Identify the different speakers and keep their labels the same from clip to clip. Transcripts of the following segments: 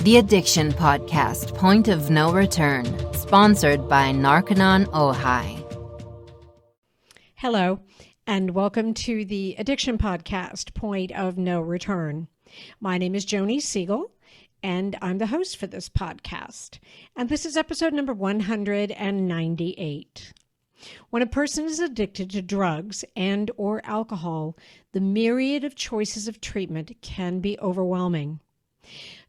Speaker 1: The Addiction Podcast, Point of No Return, sponsored by Narconon Ojai.
Speaker 2: Hello, and welcome to the Addiction Podcast, Point of No Return. My name is Joni Siegel, and I'm the host for this podcast. And this is episode number 198. When a person is addicted to drugs and or alcohol, the myriad of choices of treatment can be overwhelming.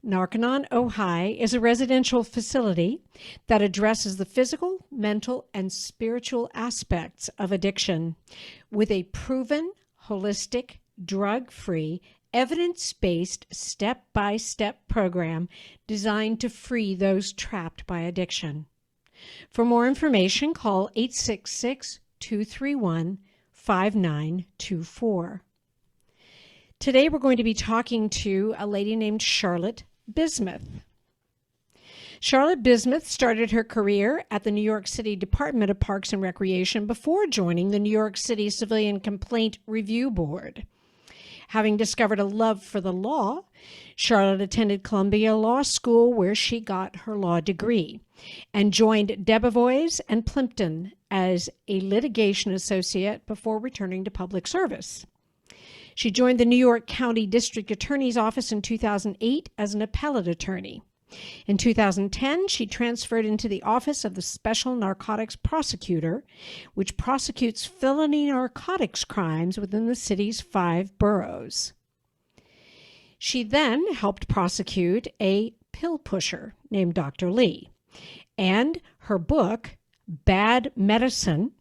Speaker 2: Narconon Ojai is a residential facility that addresses the physical, mental, and spiritual aspects of addiction with a proven, holistic, drug-free, evidence-based, step-by-step program designed to free those trapped by addiction. For more information, call 866-231-5924. Today we're going to be talking to a lady named Charlotte Bismuth. Charlotte Bismuth started her career at the New York City Department of Parks and Recreation before joining the New York City Civilian Complaint Review Board. Having discovered a love for the law, Charlotte attended Columbia Law School where she got her law degree and joined Debevoise and Plimpton as a litigation associate before returning to public service. She joined the New York County District Attorney's Office in 2008 as an appellate attorney. In 2010, she transferred into the Office of the Special Narcotics Prosecutor, which prosecutes felony narcotics crimes within the city's 5 boroughs. She then helped prosecute a pill pusher named Dr. Lee, and her book, Bad Medicine,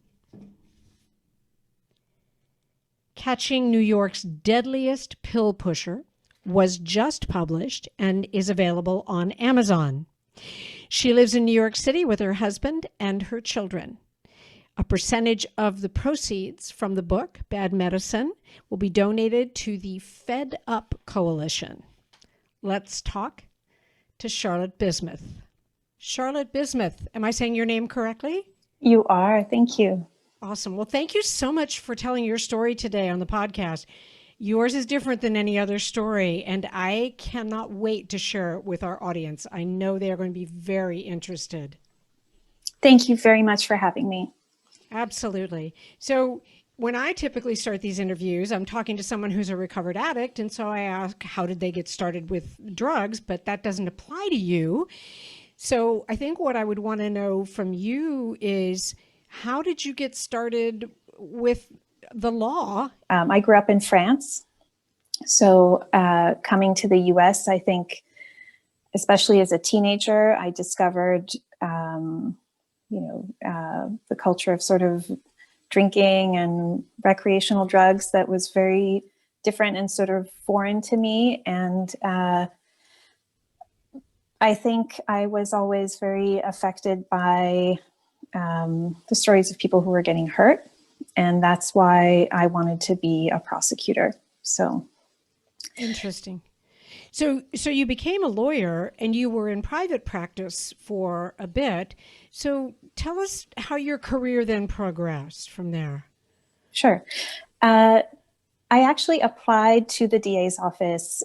Speaker 2: Catching New York's Deadliest Pill Pusher, was just published and is available on Amazon. She lives in New York City with her husband and her children. A percentage of the proceeds from the book, Bad Medicine, will be donated to the Fed Up Coalition. Let's talk to Charlotte Bismuth. Charlotte Bismuth, am I saying your name correctly?
Speaker 3: You are. Thank you.
Speaker 2: Awesome. Well, thank you so much for telling your story today on the podcast. Yours is different than any other story, and I cannot wait to share it with our audience. I know they are going to be very interested.
Speaker 3: Thank you very much for having me.
Speaker 2: Absolutely. So when I typically start these interviews, I'm talking to someone who's a recovered addict, and so I ask, how did they get started with drugs? But that doesn't apply to you. So I think what I would want to know from you is, how did you get started with the law?
Speaker 3: I grew up in France. So coming to the US, I think, especially as a teenager, I discovered, the culture of sort of drinking and recreational drugs that was very different and sort of foreign to me. And I think I was always very affected by the stories of people who were getting hurt. And that's why I wanted to be a prosecutor. So
Speaker 2: interesting. So you became a lawyer and you were in private practice for a bit. So tell us how your career then progressed from there.
Speaker 3: Sure. I actually applied to the DA's office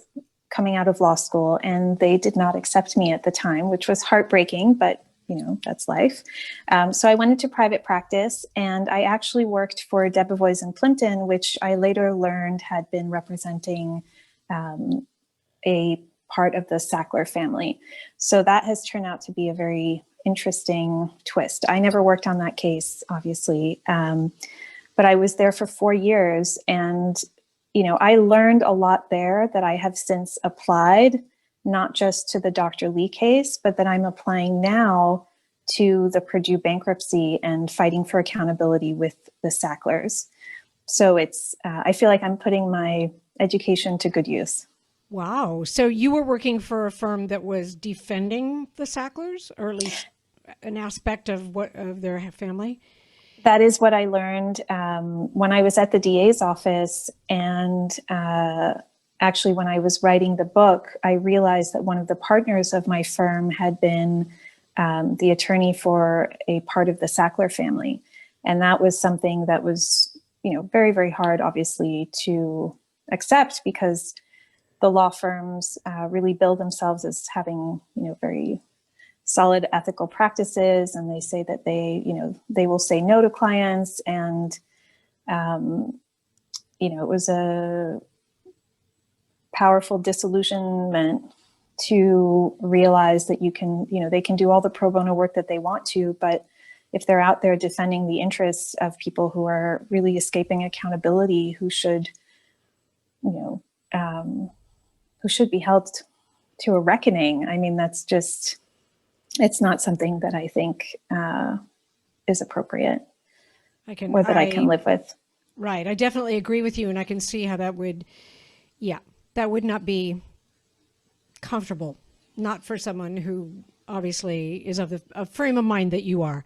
Speaker 3: coming out of law school, and they did not accept me at the time, which was heartbreaking, but that's life. So I went into private practice, and I actually worked for Debevoise and Plimpton, which I later learned had been representing a part of the Sackler family. So that has turned out to be a very interesting twist. I never worked on that case, obviously, but I was there for 4 years, and I learned a lot there that I have since applied, not just to the Dr. Lee case, but that I'm applying now to the Purdue bankruptcy and fighting for accountability with the Sacklers. So I feel like I'm putting my education to good use.
Speaker 2: Wow. So you were working for a firm that was defending the Sacklers, or at least an aspect of their family?
Speaker 3: That is what I learned when I was at the DA's office, and actually, when I was writing the book, I realized that one of the partners of my firm had been the attorney for a part of the Sackler family. And that was something that was, very, very hard, obviously, to accept, because the law firms really bill themselves as having, very solid ethical practices, and they say that they will say no to clients, and it was a powerful disillusionment to realize that they can do all the pro bono work that they want to, but if they're out there defending the interests of people who are really escaping accountability, who should be held to a reckoning, I mean, that's just, it's not something that I think is appropriate I can live with.
Speaker 2: Right. I definitely agree with you. And I can see how that would not be comfortable, not for someone who obviously is of a frame of mind that you are.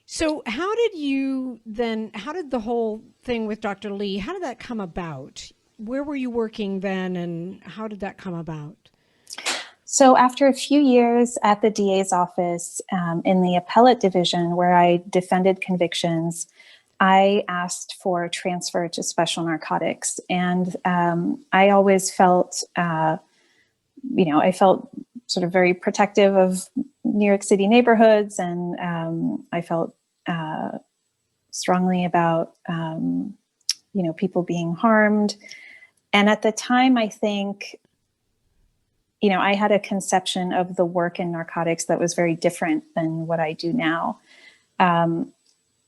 Speaker 2: So how did the whole thing with Dr. Lee, how did that come about? Where were you working then, and how did that come about?
Speaker 3: So after a few years at the DA's office in the appellate division where I defended convictions, I asked for a transfer to special narcotics. And I always felt, I felt sort of very protective of New York City neighborhoods. And I felt strongly about, people being harmed. And at the time, I think, I had a conception of the work in narcotics that was very different than what I do now.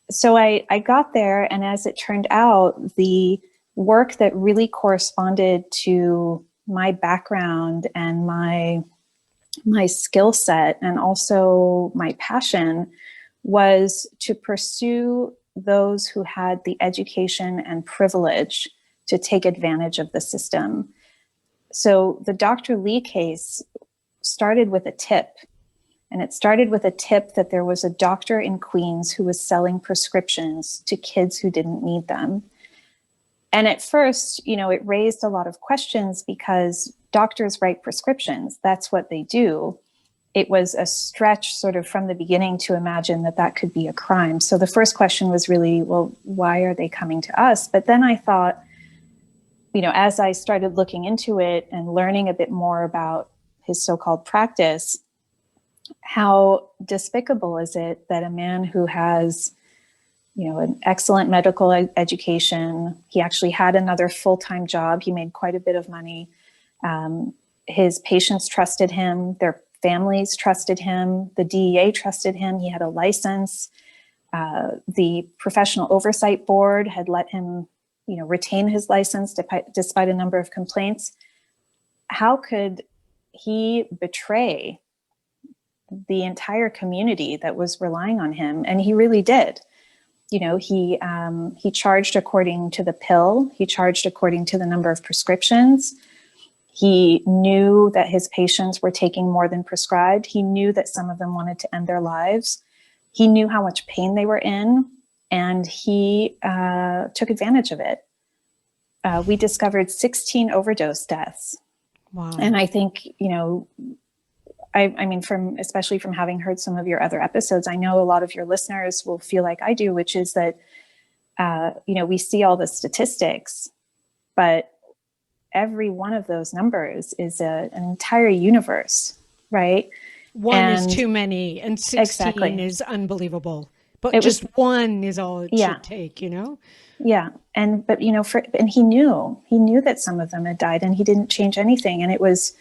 Speaker 3: So I got there, and as it turned out, the work that really corresponded to my background and my skill set and also my passion was to pursue those who had the education and privilege to take advantage of the system. So the Dr. Lee case started with a tip. And it started with a tip that there was a doctor in Queens who was selling prescriptions to kids who didn't need them. And at first, it raised a lot of questions because doctors write prescriptions. That's what they do. It was a stretch sort of from the beginning to imagine that could be a crime. So the first question was really, well, why are they coming to us? But then I thought, as I started looking into it and learning a bit more about his so-called practice, how despicable is it that a man who has, an excellent medical education, he actually had another full-time job, he made quite a bit of money, his patients trusted him, their families trusted him, the DEA trusted him, he had a license, the Professional Oversight Board had let him, retain his license despite a number of complaints. How could he betray the entire community that was relying on him? And he really did. He charged according to the pill. He charged according to the number of prescriptions. He knew that his patients were taking more than prescribed. He knew that some of them wanted to end their lives. He knew how much pain they were in, and he took advantage of it. We discovered 16 overdose deaths. Wow. And I think, I mean, especially from having heard some of your other episodes, I know a lot of your listeners will feel like I do, which is that, we see all the statistics, but every one of those numbers is an entire universe, right?
Speaker 2: One is too many, and 16 exactly. is unbelievable. But just one is all it should take, Yeah.
Speaker 3: And he knew that some of them had died, and he didn't change anything. And it was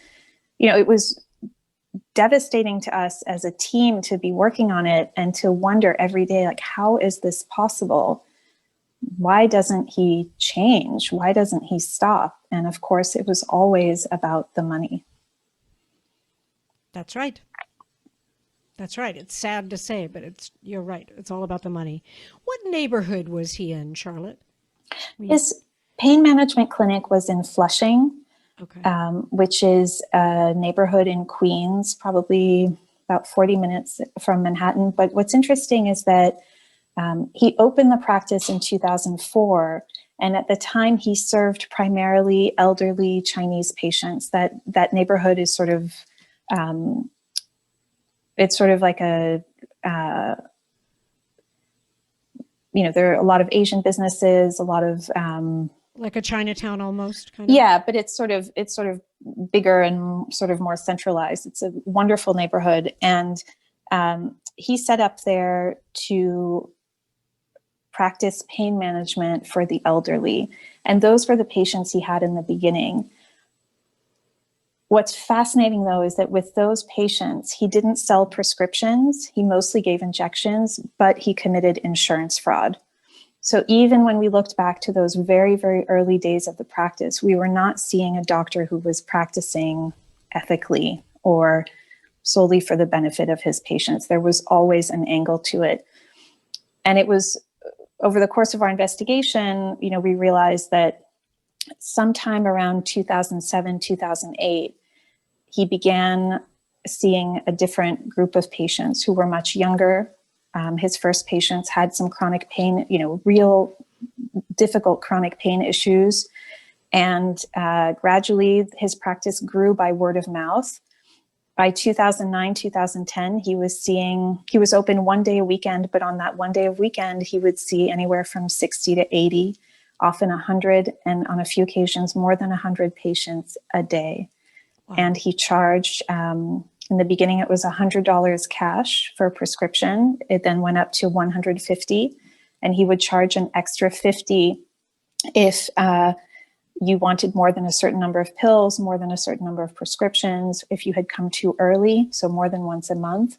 Speaker 3: devastating to us as a team to be working on it and to wonder every day, like, how is this possible? Why doesn't he change? Why doesn't he stop? And of course, it was always about the money.
Speaker 2: That's right. That's right. It's sad to say, but you're right. It's all about the money. What neighborhood was he in, Charlotte?
Speaker 3: His pain management clinic was in Flushing,
Speaker 2: okay.
Speaker 3: Which is a neighborhood in Queens, probably about 40 minutes from Manhattan. But what's interesting is that he opened the practice in 2004. And at the time, he served primarily elderly Chinese patients. That neighborhood is sort of... it's sort of like there are a lot of Asian businesses, a lot of
Speaker 2: Like a Chinatown almost kind of?
Speaker 3: Yeah, but it's sort of bigger and sort of more centralized. It's a wonderful neighborhood. And he set up there to practice pain management for the elderly. And those were the patients he had in the beginning. What's fascinating, though, is that with those patients, he didn't sell prescriptions. He mostly gave injections, but he committed insurance fraud. So even when we looked back to those very, very early days of the practice, we were not seeing a doctor who was practicing ethically or solely for the benefit of his patients. There was always an angle to it. And it was over the course of our investigation, we realized that sometime around 2007, 2008, he began seeing a different group of patients who were much younger. His first patients had some chronic pain, real difficult chronic pain issues. And gradually his practice grew by word of mouth. By 2009, 2010, he was open one day a weekend, but on that one day of weekend, he would see anywhere from 60 to 80, often 100, and on a few occasions, more than 100 patients a day. Wow. And he charged, in the beginning, it was $100 cash for a prescription. It then went up to $150, and he would charge an extra $50 if you wanted more than a certain number of pills, more than a certain number of prescriptions, if you had come too early, so more than once a month,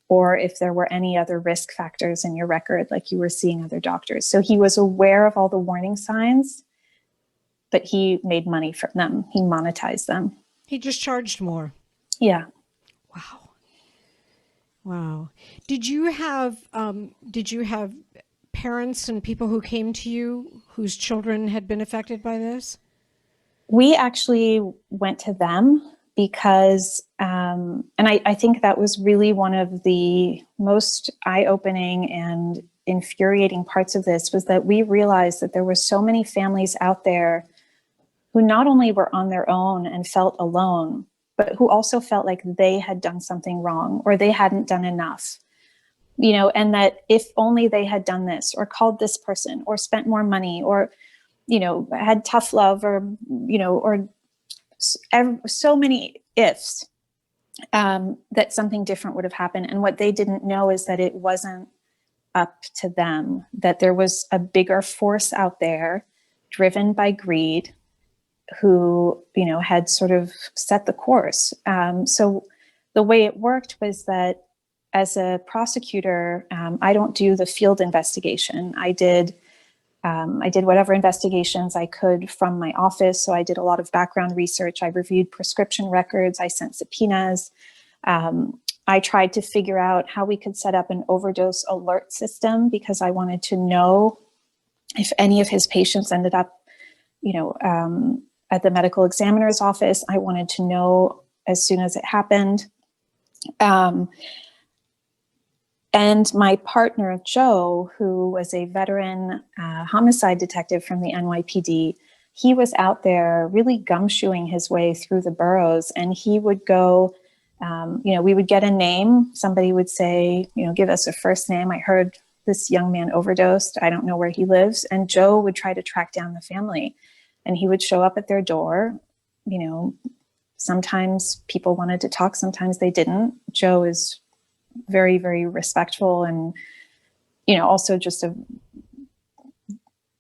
Speaker 3: or if there were any other risk factors in your record, like you were seeing other doctors. So he was aware of all the warning signs, but he made money from them. He monetized them.
Speaker 2: He just charged more.
Speaker 3: Yeah.
Speaker 2: Wow. Wow. Did you have parents and people who came to you whose children had been affected by this?
Speaker 3: We actually went to them because, and I think that was really one of the most eye-opening and infuriating parts of this, was that we realized that there were so many families out there who not only were on their own and felt alone, but who also felt like they had done something wrong or they hadn't done enough. And that if only they had done this or called this person or spent more money or, had tough love or so many ifs, that something different would have happened. And what they didn't know is that it wasn't up to them, that there was a bigger force out there driven by greed who, had sort of set the course. So the way it worked was that as a prosecutor, I don't do the field investigation. I did whatever investigations I could from my office. So I did a lot of background research. I reviewed prescription records. I sent subpoenas. I tried to figure out how we could set up an overdose alert system because I wanted to know if any of his patients ended up, at the medical examiner's office. I wanted to know as soon as it happened. And my partner, Joe, who was a veteran homicide detective from the NYPD, he was out there really gumshoeing his way through the boroughs. And he would go, we would get a name. Somebody would say, give us a first name. I heard this young man overdosed. I don't know where he lives. And Joe would try to track down the family. And he would show up at their door. Sometimes people wanted to talk, sometimes they didn't. Joe is very, very respectful and, also just a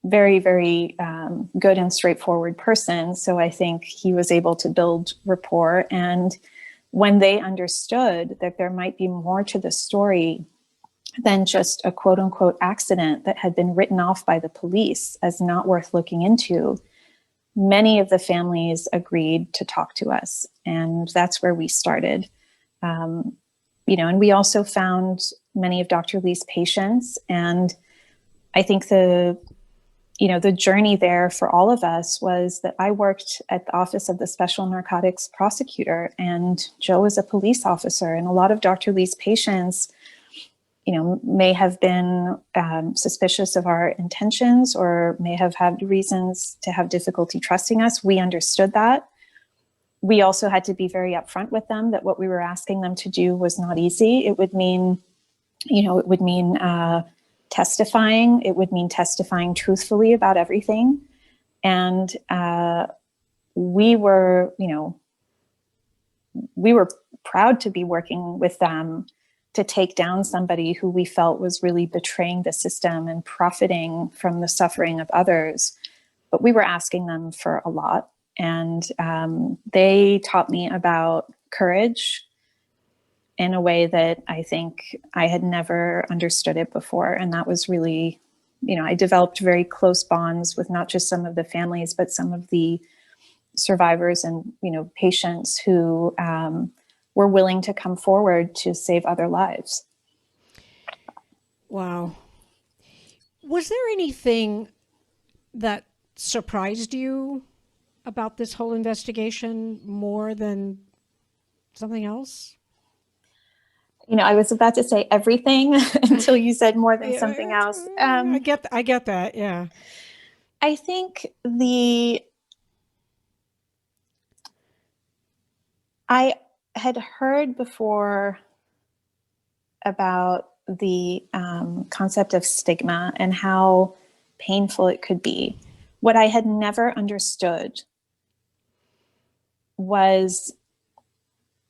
Speaker 3: very, very good and straightforward person. So I think he was able to build rapport. And when they understood that there might be more to the story than just a quote unquote accident that had been written off by the police as not worth looking into, many of the families agreed to talk to us. And that's where we started. And we also found many of Dr. Lee's patients. And I think the journey there for all of us was that I worked at the Office of the Special Narcotics Prosecutor, and Joe is a police officer. And a lot of Dr. Lee's patients, may have been suspicious of our intentions or may have had reasons to have difficulty trusting us. We understood that. We also had to be very upfront with them that what we were asking them to do was not easy. It would mean, testifying. It would mean testifying truthfully about everything. And we were, we were proud to be working with them to take down somebody who we felt was really betraying the system and profiting from the suffering of others. But we were asking them for a lot. And they taught me about courage in a way that I think I had never understood it before. And that was really, I developed very close bonds with not just some of the families, but some of the survivors and, patients who were willing to come forward to save other lives.
Speaker 2: Wow. Was there anything that surprised you about this whole investigation more than something else?
Speaker 3: I was about to say everything until you said more than something else.
Speaker 2: I get that. Yeah.
Speaker 3: I think I had heard before about the concept of stigma and how painful it could be. What I had never understood was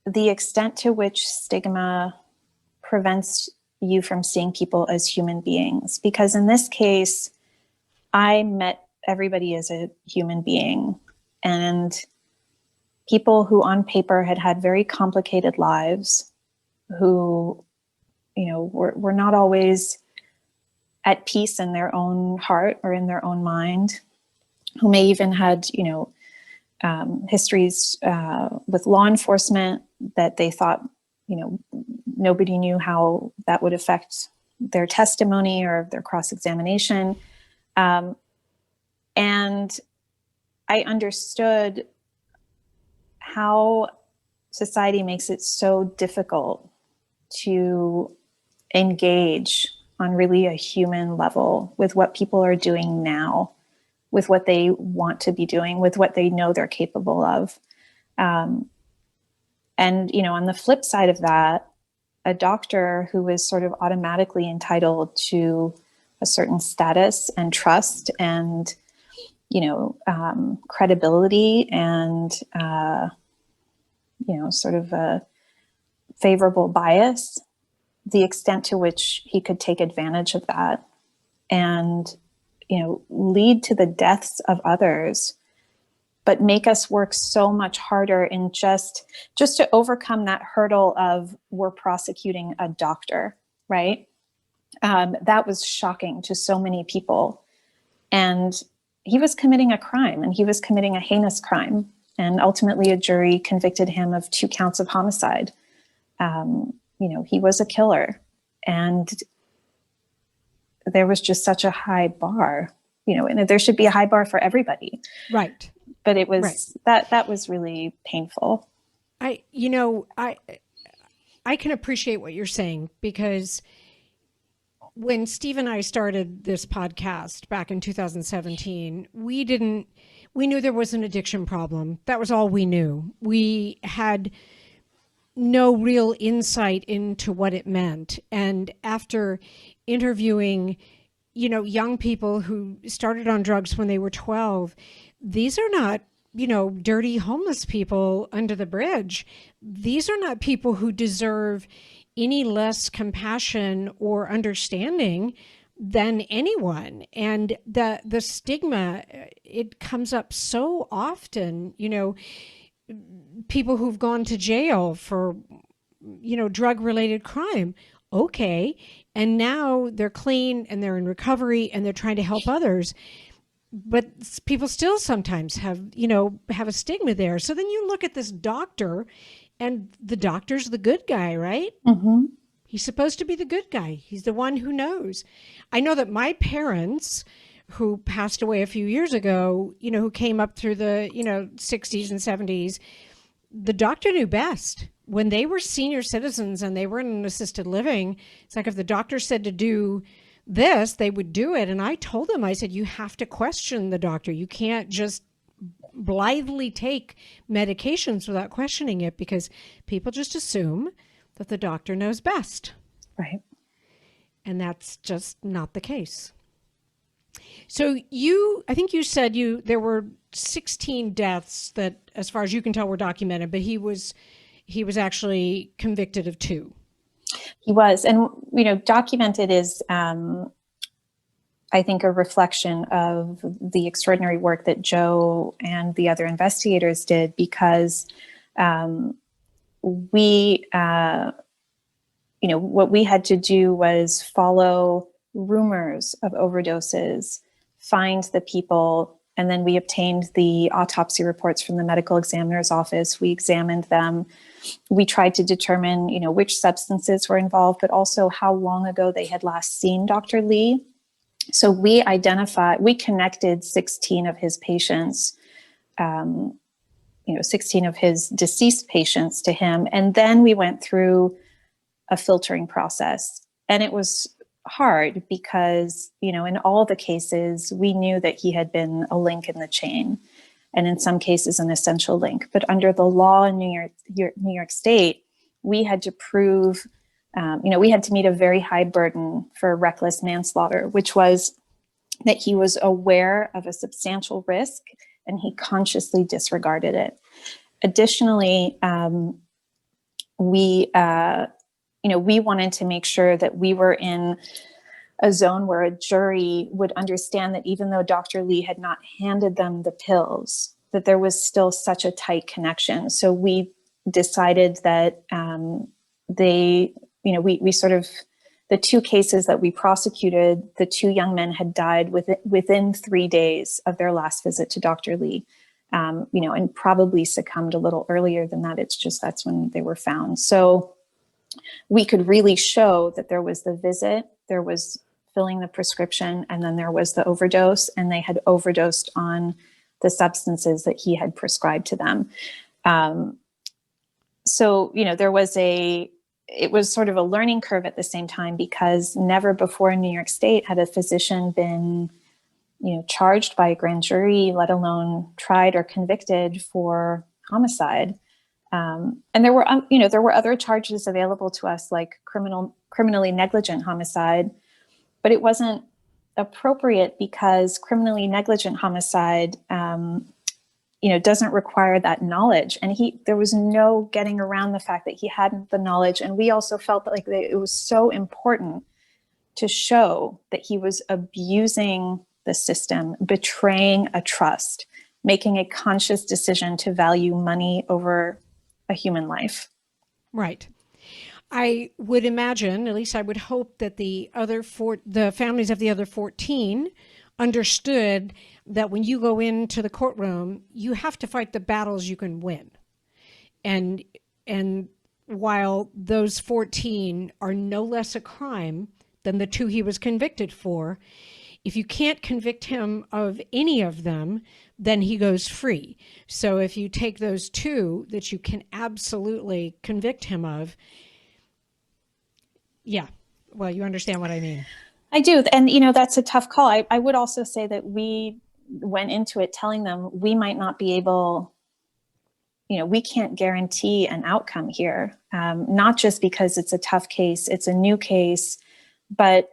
Speaker 3: the extent to which stigma prevents you from seeing people as human beings. Because in this case, I met everybody as a human being, and people who on paper had very complicated lives, who, were not always at peace in their own heart or in their own mind, who may even had, histories with law enforcement that they thought, nobody knew how that would affect their testimony or their cross-examination. And I understood how society makes it so difficult to engage on really a human level with what people are doing now, with what they want to be doing, with what they know they're capable of. And, on the flip side of that, a doctor who is sort of automatically entitled to a certain status and trust and, credibility and, sort of a favorable bias, the extent to which he could take advantage of that and, lead to the deaths of others, but make us work so much harder in just to overcome that hurdle of we're prosecuting a doctor, right? That was shocking to so many people. And he was committing a crime, and he was committing a heinous crime. And ultimately a jury convicted him of 2 counts of homicide. He was a killer, and there was just such a high bar, and there should be a high bar for everybody.
Speaker 2: Right.
Speaker 3: But it was that was really painful.
Speaker 2: I can appreciate what you're saying, because when Steve and I started this podcast back in 2017, we knew there was an addiction problem. That was all we knew. We had no real insight into what it meant. And after interviewing, young people who started on drugs when they were 12, these are not, dirty homeless people under the bridge. These are not people who deserve any less compassion or understanding than anyone. And the stigma, it comes up so often, people who've gone to jail for, drug-related crime. Okay. And now they're clean and they're in recovery and they're trying to help others. But people still sometimes have a stigma there. So then you look at this doctor, and the doctor's the good guy, right?
Speaker 3: Mm-hmm.
Speaker 2: He's supposed to be the good guy. He's the one who knows. I know that my parents, who passed away a few years ago, who came up through the, 60s and 70s, the doctor knew best. When they were senior citizens and they were in an assisted living, it's like if the doctor said to do this, they would do it. And I told them, I said, you have to question the doctor. You can't just blithely take medications without questioning it, because people just assume that the doctor knows best.
Speaker 3: Right.
Speaker 2: And that's just not the case. So I think you said there were 16 deaths that, as far as you can tell, were documented, but he was actually convicted of 2.
Speaker 3: He was, and documented is, I think, a reflection of the extraordinary work that Joe and the other investigators did, because we, what we had to do was follow rumors of overdoses, find the people, and then we obtained the autopsy reports from the medical examiner's office. We examined them. We tried to determine, which substances were involved, but also how long ago they had last seen Dr. Lee. So we connected 16 of his patients, 16 of his deceased patients to him. And then we went through a filtering process. And it was hard because, in all the cases, we knew that he had been a link in the chain, and in some cases an essential link. But under the law in New York State, we had to prove, we had to meet a very high burden for reckless manslaughter, which was that he was aware of a substantial risk and he consciously disregarded it. Additionally, we wanted to make sure that we were in a zone where a jury would understand that even though Dr. Lee had not handed them the pills, that there was still such a tight connection. So we decided that the 2 cases that we prosecuted, the 2 young men had died within 3 days of their last visit to Dr. Lee, and probably succumbed a little earlier than that. It's just that's when they were found. So we could really show that there was the visit, there was filling the prescription, and then there was the overdose, and they had overdosed on the substances that he had prescribed to them. So, it was sort of a learning curve at the same time, because never before in New York State had a physician been, charged by a grand jury, let alone tried or convicted for homicide. And there were other charges available to us, like criminally negligent homicide, but it wasn't appropriate because criminally negligent homicide, doesn't require that knowledge. And there was no getting around the fact that he hadn't the knowledge. And we also felt that it was so important to show that he was abusing the system, betraying a trust, making a conscious decision to value money over a human life.
Speaker 2: Right. I would imagine, at least I would hope, that the families of the other 14 understood that when you go into the courtroom, you have to fight the battles you can win. And while those 14 are no less a crime than the 2 he was convicted for, if you can't convict him of any of them, then he goes free. So if you take those 2 that you can absolutely convict him of, yeah, well, you understand what I mean.
Speaker 3: I do. And, that's a tough call. I would also say that we went into it telling them we might not be able, we can't guarantee an outcome here, not just because it's a tough case, it's a new case, but,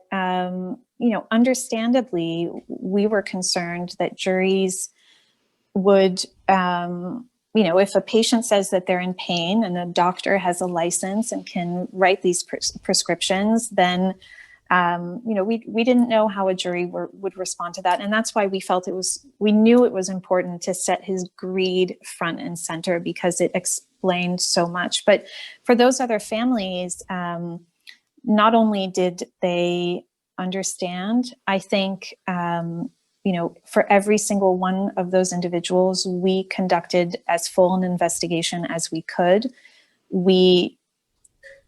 Speaker 3: understandably, we were concerned that juries would, if a patient says that they're in pain and a doctor has a license and can write these prescriptions, then, we didn't know how a jury would respond to that. And that's why we felt we knew it was important to set his greed front and center, because it explained so much. But for those other families, not only did they understand, I think, for every single one of those individuals, we conducted as full an investigation as we could. We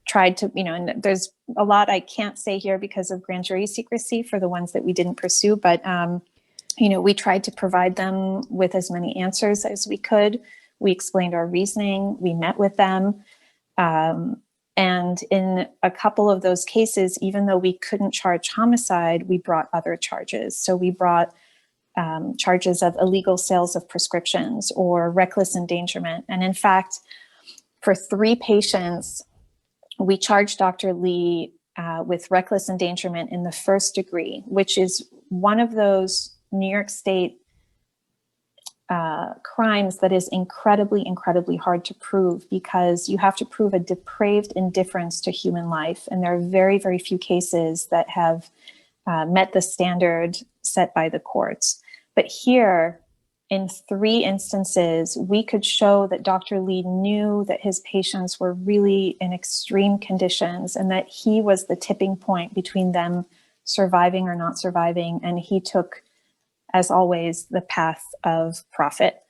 Speaker 3: tried to, and there's a lot I can't say here because of grand jury secrecy for the ones that we didn't pursue, but, we tried to provide them with as many answers as we could. We explained our reasoning, we met with them. And in a couple of those cases, even though we couldn't charge homicide, we brought other charges. So we brought charges of illegal sales of prescriptions or reckless endangerment. And in fact, for 3 patients, we charged Dr. Lee with reckless endangerment in the first degree, which is one of those New York State crimes that is incredibly, incredibly hard to prove, because you have to prove a depraved indifference to human life. And there are very, very few cases that have met the standard set by the courts. But here, in 3 instances, we could show that Dr. Lee knew that his patients were really in extreme conditions and that he was the tipping point between them surviving or not surviving. And he took, as always, the path of profit.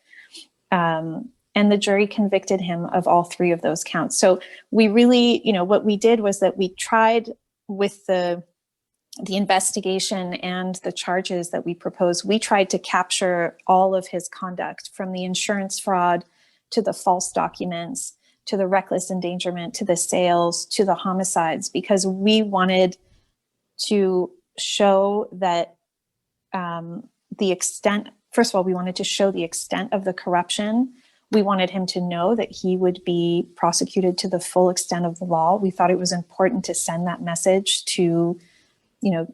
Speaker 3: And the jury convicted him of all 3 of those counts. So we really, what we did was that we tried with the investigation and the charges that we proposed, we tried to capture all of his conduct, from the insurance fraud to the false documents, to the reckless endangerment, to the sales, to the homicides, because we wanted to show that the extent, first of all, we wanted to show the extent of the corruption. We wanted him to know that he would be prosecuted to the full extent of the law. We thought it was important to send that message to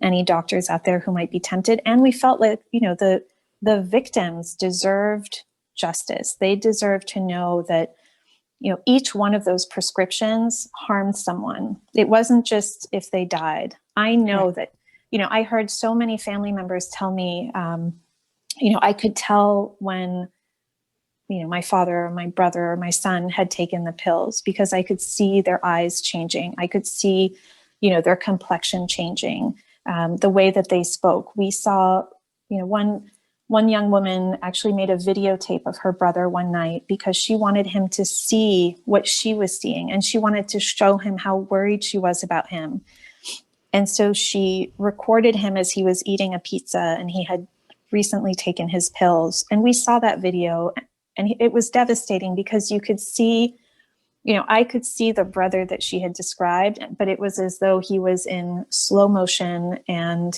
Speaker 3: any doctors out there who might be tempted. And we felt like, the victims deserved justice. They deserved to know that, each one of those prescriptions harmed someone. It wasn't just if they died. I know that, I heard so many family members tell me, I could tell when, my father or my brother or my son had taken the pills, because I could see their eyes changing. I could see their complexion changing, the way that they spoke. We saw, one young woman actually made a videotape of her brother one night because she wanted him to see what she was seeing, and she wanted to show him how worried she was about him. And so she recorded him as he was eating a pizza, and he had recently taken his pills. And we saw that video, and it was devastating because you could see, I could see the brother that she had described, but it was as though he was in slow motion and,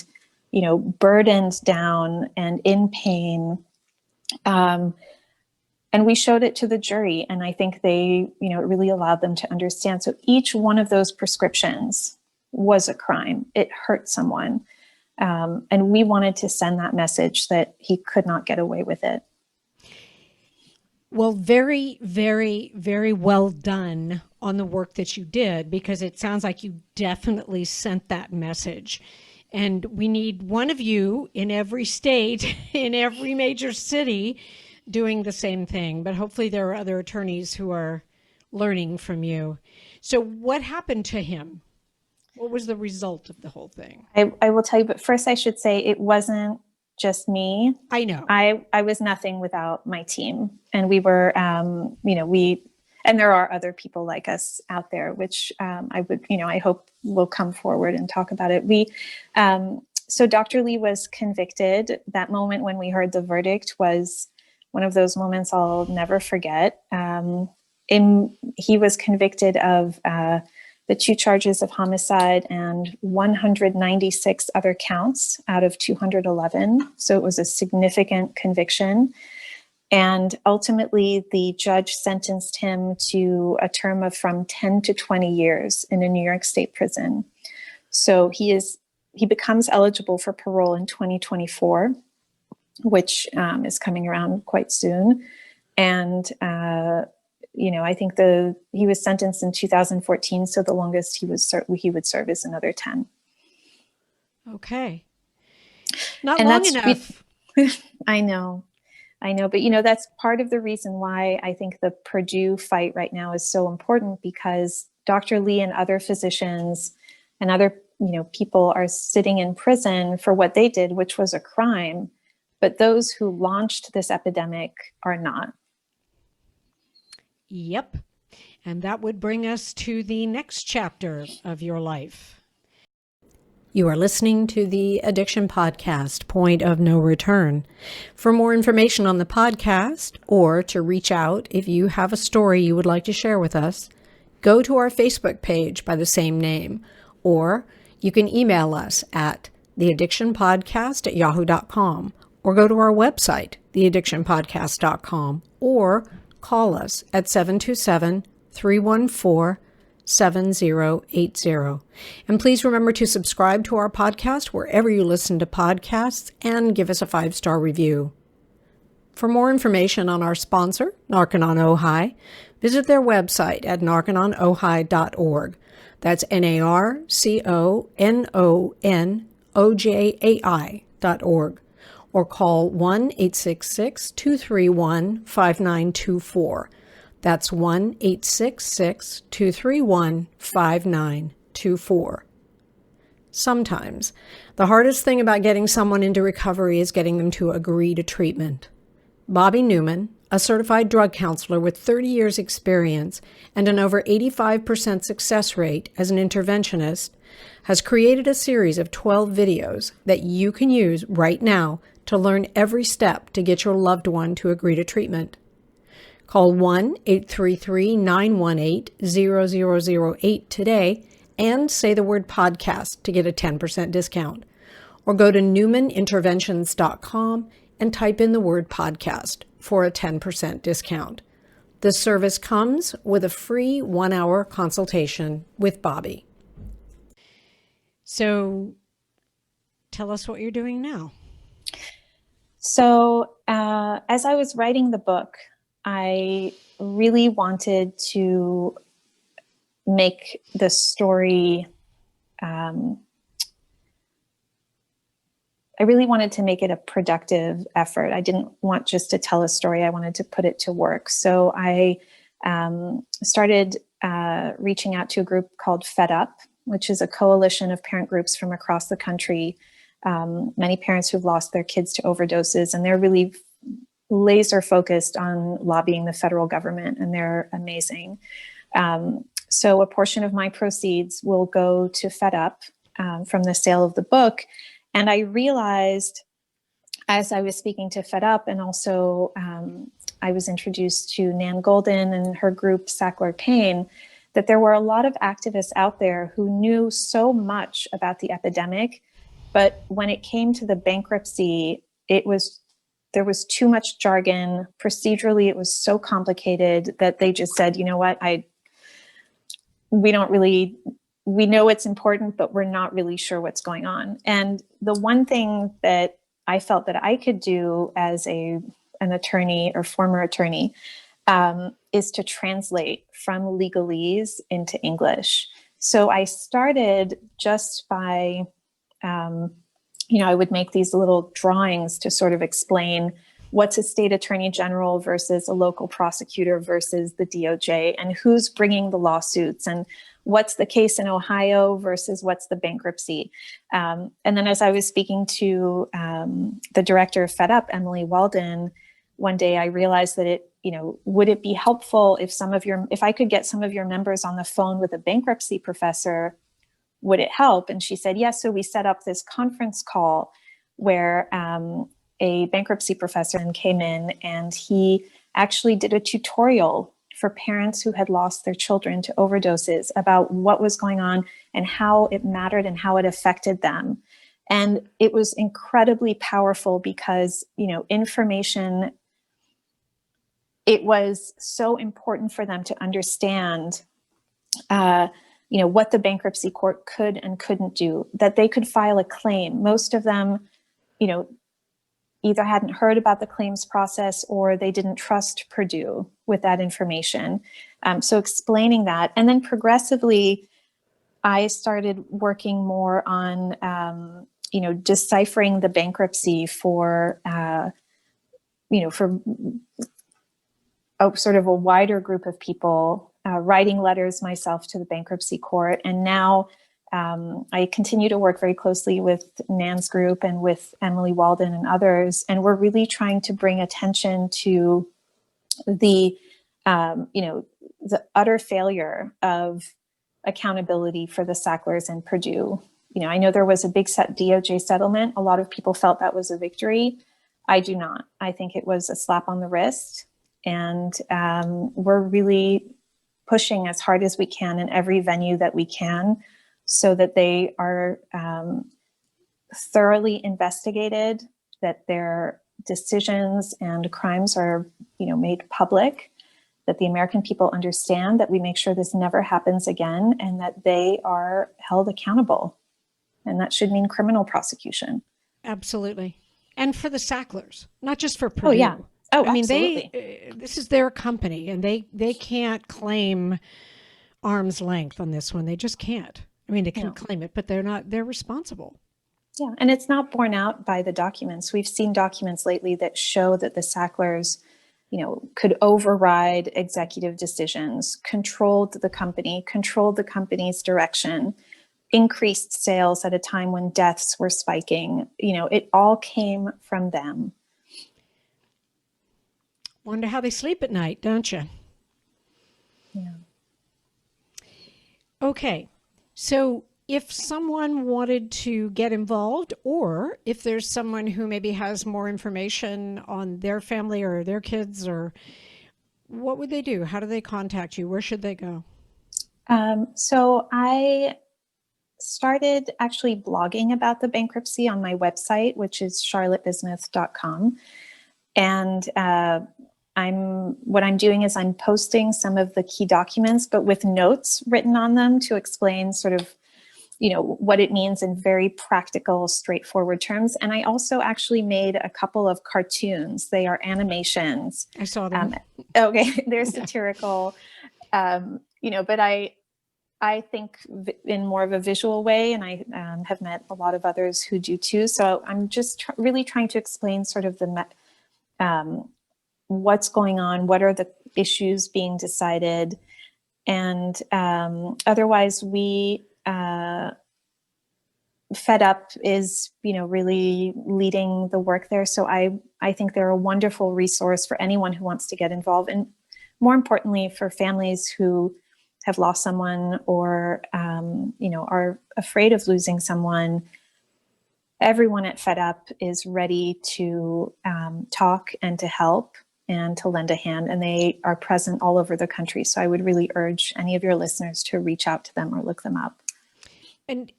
Speaker 3: burdened down and in pain. And we showed it to the jury, and I think they, it really allowed them to understand. So each one of those prescriptions was a crime. It hurt someone. And we wanted to send that message that he could not get away with it.
Speaker 2: Well, very, very, very well done on the work that you did, because it sounds like you definitely sent that message. And we need one of you in every state, in every major city, doing the same thing. But hopefully there are other attorneys who are learning from you. So what happened to him? What was the result of the whole thing?
Speaker 3: I will tell you, but first I should say it wasn't just me.
Speaker 2: I know.
Speaker 3: I was nothing without my team. And we were, and there are other people like us out there, which I hope will come forward and talk about it. So Dr. Lee was convicted. That moment when we heard the verdict was one of those moments I'll never forget. He was convicted of the 2 charges of homicide and 196 other counts out of 211. So it was a significant conviction. And ultimately, the judge sentenced him to a term of from 10 to 20 years in a New York State prison. So he becomes eligible for parole in 2024, which is coming around quite soon. And I think he was sentenced in 2014, so the longest he would serve is another 10.
Speaker 2: Okay. Not long enough.
Speaker 3: I know, but that's part of the reason why I think the Purdue fight right now is so important, because Dr. Lee and other physicians and other, people are sitting in prison for what they did, which was a crime, but those who launched this epidemic are not.
Speaker 2: Yep. And that would bring us to the next chapter of your life. You are listening to the Addiction Podcast, Point of No Return. For more information on the podcast, or to reach out if you have a story you would like to share with us, go to our Facebook page by the same name, or you can email us at theaddictionpodcast@yahoo.com, or go to our website, theaddictionpodcast.com, or call us at 727-314-0000. 7080. And please remember to subscribe to our podcast wherever you listen to podcasts and give us a 5-star review. For more information on our sponsor, Narconon Ojai, visit their website at narcononojai.org. That's NARCONONOJAI.org. Or call 1-866-231-5924. That's 1-866-231-5924. Sometimes, the hardest thing about getting someone into recovery is getting them to agree to treatment. Bobby Newman, a certified drug counselor with 30 years experience and an over 85% success rate as an interventionist, has created a series of 12 videos that you can use right now to learn every step to get your loved one to agree to treatment. Call 1-833-918-0008 today and say the word podcast to get a 10% discount. Or go to newmaninterventions.com and type in the word podcast for a 10% discount. This service comes with a free 1-hour consultation with Bobby. So tell us what you're doing now.
Speaker 3: So as I was writing the book, I really wanted to make the story, I really wanted to make it a productive effort. I didn't want just to tell a story. I wanted to put it to work. So I started reaching out to a group called Fed Up, which is a coalition of parent groups from across the country. Many parents who've lost their kids to overdoses, and they're really laser focused on lobbying the federal government, and they're amazing. So a portion of my proceeds will go to Fed Up from the sale of the book. And I realized as I was speaking to Fed Up, and also I was introduced to Nan Golden and her group Sackler Pain, that there were a lot of activists out there who knew so much about the epidemic, but when it came to the bankruptcy, there was too much jargon. Procedurally, it was so complicated that they just said, you know what, we know it's important, but we're not really sure what's going on. And the one thing that I felt that I could do as an attorney or former attorney is to translate from legalese into English. So I started just by, I would make these little drawings to sort of explain what's a state attorney general versus a local prosecutor versus the DOJ, and who's bringing the lawsuits, and what's the case in Ohio versus what's the bankruptcy. And then as I was speaking to the director of Fed Up, Emily Walden, one day I realized that would it be helpful if I could get some of your members on the phone with a bankruptcy professor, would it help? And she said, yes. So we set up this conference call where a bankruptcy professor came in, and he actually did a tutorial for parents who had lost their children to overdoses about what was going on and how it mattered and how it affected them. And it was incredibly powerful because, information, it was so important for them to understand, what the bankruptcy court could and couldn't do, that they could file a claim. Most of them, either hadn't heard about the claims process or they didn't trust Purdue with that information. So explaining that. And then progressively, I started working more on, deciphering the bankruptcy for sort of a wider group of people, writing letters myself to the bankruptcy court. And now I continue to work very closely with Nan's group and with Emily Walden and others. And we're really trying to bring attention to the utter failure of accountability for the Sacklers and Purdue. I know there was a big DOJ settlement. A lot of people felt that was a victory. I do not. I think it was a slap on the wrist. And we're really pushing as hard as we can in every venue that we can so that they are thoroughly investigated, that their decisions and crimes are, made public, that the American people understand, that we make sure this never happens again, and that they are held accountable. And that should mean criminal prosecution.
Speaker 2: Absolutely. And for the Sacklers, not just for Purdue.
Speaker 3: Oh, yeah. Oh,
Speaker 2: I mean,
Speaker 3: absolutely.
Speaker 2: this is their company, and they can't claim arm's length on this one. They just can't. I mean, they can claim it, but they're responsible.
Speaker 3: Yeah. And it's not borne out by the documents. We've seen documents lately that show that the Sacklers, could override executive decisions, controlled the company's direction, increased sales at a time when deaths were spiking. It all came from them.
Speaker 2: Wonder how they sleep at night, don't you?
Speaker 3: Yeah.
Speaker 2: Okay. So if someone wanted to get involved, or if there's someone who maybe has more information on their family or their kids, or what would they do? How do they contact you? Where should they go?
Speaker 3: So I started actually blogging about the bankruptcy on my website, which is charlottebismuth.com. And what I'm doing is I'm posting some of the key documents, but with notes written on them to explain sort of, what it means in very practical, straightforward terms. And I also actually made a couple of cartoons. They are animations.
Speaker 2: I saw them.
Speaker 3: Okay, they're satirical, but I think in more of a visual way, and I have met a lot of others who do too. So I'm just really trying to explain sort of what's going on, what are the issues being decided, and otherwise we Fed Up is, really leading the work there. So I think they're a wonderful resource for anyone who wants to get involved, and more importantly for families who have lost someone or, are afraid of losing someone. Everyone at Fed Up is ready to talk and to help and to lend a hand, and they are present all over the country. So I would really urge any of your listeners to reach out to them or look them up. And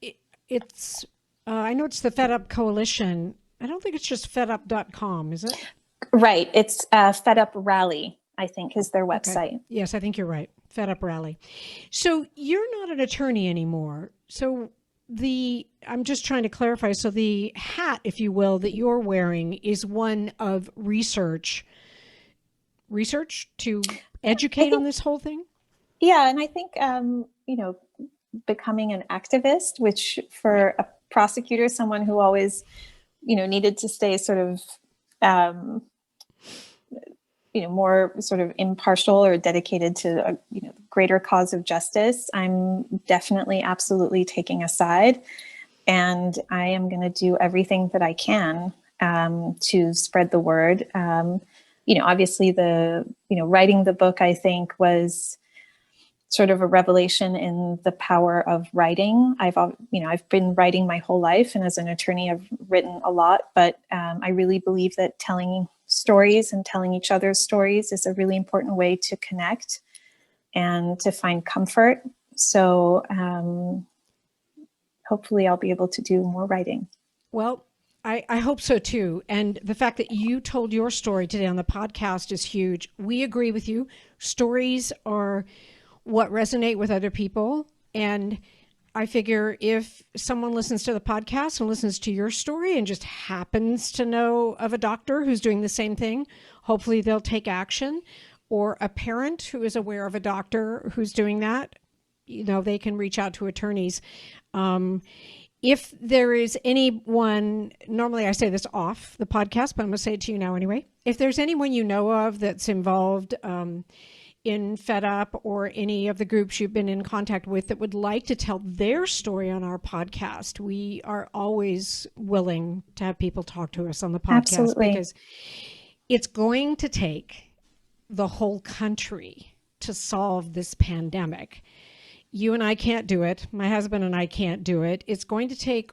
Speaker 2: it's, I know it's the Fed Up Coalition. I don't think it's just fedup.com, is it?
Speaker 3: Right. It's Fed Up Rally, I think, is their website.
Speaker 2: Okay. Yes, I think you're right. Fed Up Rally. So you're not an attorney anymore. So I'm just trying to clarify. So the hat, if you will, that you're wearing is one of research to educate on this whole thing?
Speaker 3: Yeah. And I think, becoming an activist, which for a prosecutor, someone who always, needed to stay sort of, more sort of impartial or dedicated to a greater cause of justice, I'm definitely absolutely taking a side, and I am going to do everything that I can to spread the word. Obviously writing the book, I think, was sort of a revelation in the power of writing. I've been writing my whole life, and as an attorney, I've written a lot, but I really believe that telling stories and telling each other's stories is a really important way to connect and to find comfort. So hopefully I'll be able to do more writing.
Speaker 2: Well, I hope so too. And the fact that you told your story today on the podcast is huge. We agree with you. Stories are what resonate with other people. And I figure if someone listens to the podcast and listens to your story and just happens to know of a doctor who's doing the same thing, hopefully they'll take action. Or a parent who is aware of a doctor who's doing that, they can reach out to attorneys. If there is anyone, normally I say this off the podcast, but I'm going to say it to you now anyway. If there's anyone you know of that's involved in Fed Up or any of the groups you've been in contact with that would like to tell their story on our podcast, we are always willing to have people talk to us on the podcast.
Speaker 3: Absolutely.
Speaker 2: Because it's going to take the whole country to solve this pandemic. You and I can't do it. My husband and I can't do it. It's going to take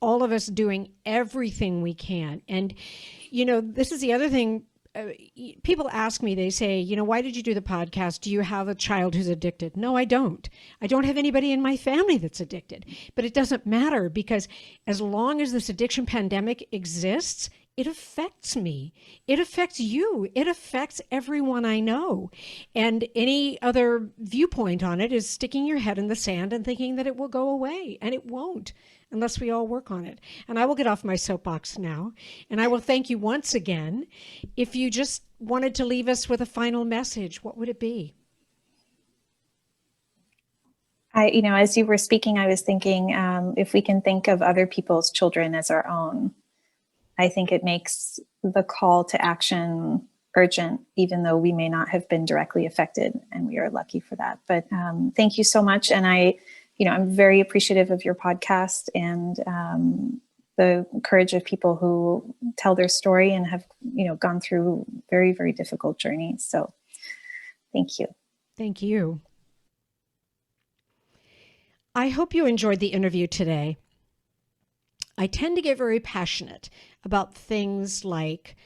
Speaker 2: all of us doing everything we can. And, this is the other thing. People ask me, they say, why did you do the podcast? Do you have a child who's addicted? No, I don't. I don't have anybody in my family that's addicted. But it doesn't matter, because as long as this addiction pandemic exists, it affects me. It affects you. It affects everyone I know. And any other viewpoint on it is sticking your head in the sand and thinking that it will go away. And it won't unless we all work on it. And I will get off my soapbox now. And I will thank you once again. If you just wanted to leave us with a final message, what would it be?
Speaker 3: As you were speaking, I was thinking, if we can think of other people's children as our own, I think it makes the call to action urgent, even though we may not have been directly affected, and we are lucky for that. But thank you so much. And I'm very appreciative of your podcast and the courage of people who tell their story and have, gone through very, very difficult journeys. So thank you.
Speaker 2: Thank you. I hope you enjoyed the interview today. I tend to get very passionate about things like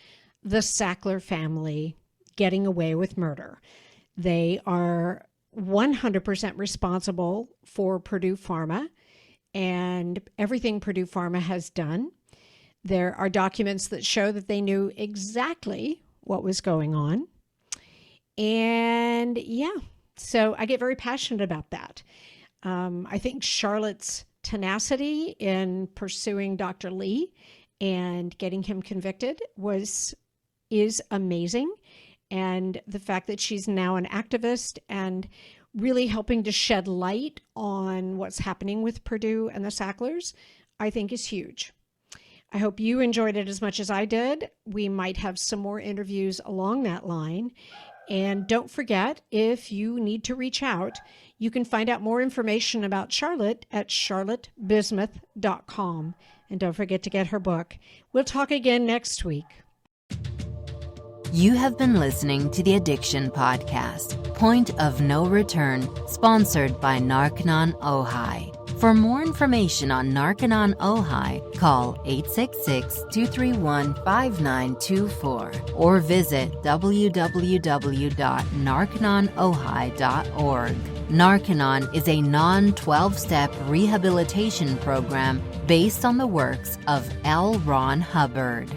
Speaker 2: the Sackler family getting away with murder. They are 100% responsible for Purdue Pharma and everything Purdue Pharma has done. There are documents that show that they knew exactly what was going on. And so I get very passionate about that. I think Charlotte's tenacity in pursuing Dr. Lee and getting him convicted is amazing. And the fact that she's now an activist and really helping to shed light on what's happening with Purdue and the Sacklers, I think is huge. I hope you enjoyed it as much as I did. We might have some more interviews along that line. And don't forget, if you need to reach out, you can find out more information about Charlotte at charlottebismuth.com. And don't forget to get her book. We'll talk again next week.
Speaker 1: You have been listening to the Addiction Podcast, Point of No Return, sponsored by Narconon Ojai. For more information on Narconon Ojai, call 866-231-5924 or visit www.narcononojai.org. Narconon is a non-12-step rehabilitation program based on the works of L. Ron Hubbard.